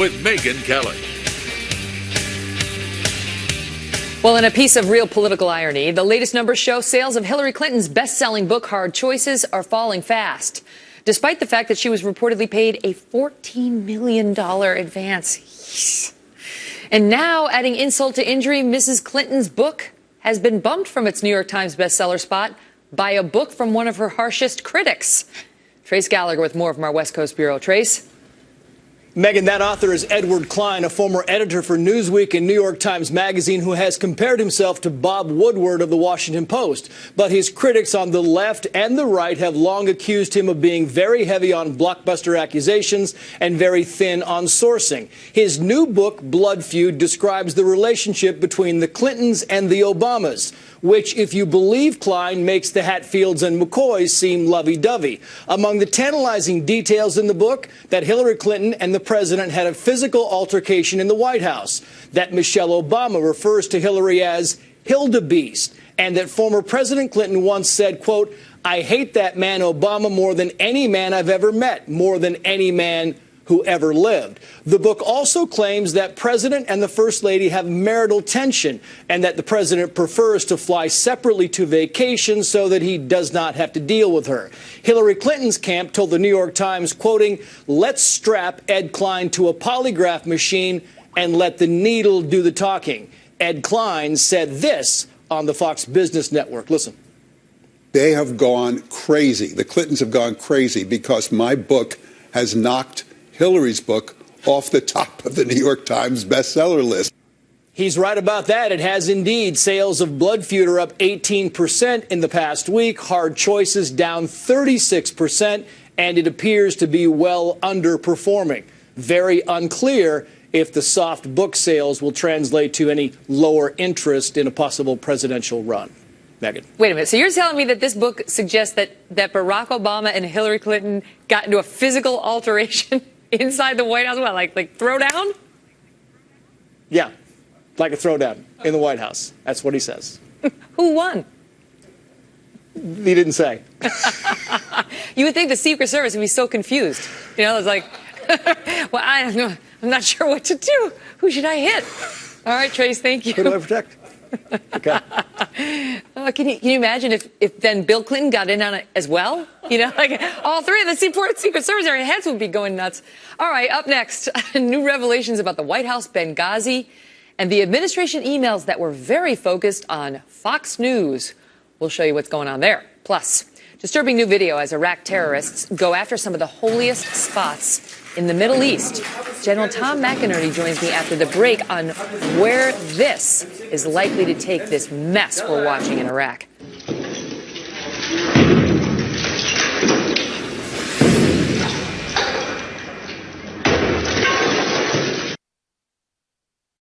with Megyn Kelly. Well, in a piece of real political irony, the latest numbers show sales of Hillary Clinton's best-selling book, Hard Choices, are falling fast, despite the fact that she was reportedly paid a $14 million advance. And now, adding insult to injury, Mrs. Clinton's book has been bumped from its New York Times bestseller spot by a book from one of her harshest critics. Trace Gallagher with more from our West Coast Bureau. Trace? Megyn, that author is Edward Klein, a former editor for Newsweek and New York Times Magazine, who has compared himself to Bob Woodward of the Washington Post. But his critics on the left and the right have long accused him of being very heavy on blockbuster accusations and very thin on sourcing. His new book, Blood Feud, describes the relationship between the Clintons and the Obamas, which, if you believe Klein, makes the Hatfields and McCoys seem lovey-dovey. Among the tantalizing details in the book, that Hillary Clinton and the president had a physical altercation in the White House, that Michelle Obama refers to Hillary as Hildebeest, and that former President Clinton once said, quote, "I hate that man Obama more than any man I've ever met, more than any man who ever lived." The book also claims that President and the First Lady have marital tension and that the president prefers to fly separately to vacation so that he does not have to deal with her. Hillary Clinton's camp told the New York Times, quoting, "Let's strap Ed Klein to a polygraph machine and let the needle do the talking." Ed Klein said this on the Fox Business Network. Listen. They have gone crazy. The Clintons have gone crazy because my book has knocked Hillary's book off the top of the New York Times bestseller list. He's right about that. It has indeed. Sales of Blood Feud are up 18% in the past week. Hard Choices down 36%, and it appears to be well underperforming. Very unclear if the soft book sales will translate to any lower interest in a possible presidential run. Megyn. Wait a minute. So you're telling me that this book suggests that Barack Obama and Hillary Clinton got into a physical alteration inside the White House? What, like throwdown? Yeah, like a throwdown in the White House. That's what he says. Who won? He didn't say. You would think the Secret Service would be so confused. You know, it's like, well, I'm not sure what to do. Who should I hit? All right, Trace, thank you. Who do I protect? Okay. Can you imagine if then Bill Clinton got in on it as well? You know, like all three of the Secret Service, their heads would be going nuts. All right, up next, new revelations about the White House Benghazi and the administration emails that were very focused on Fox News. We'll show you what's going on there. Plus, disturbing new video as Iraq terrorists go after some of the holiest spots in the Middle East. General Tom McInerney joins me after the break on where this is likely to take this mess we're watching in Iraq.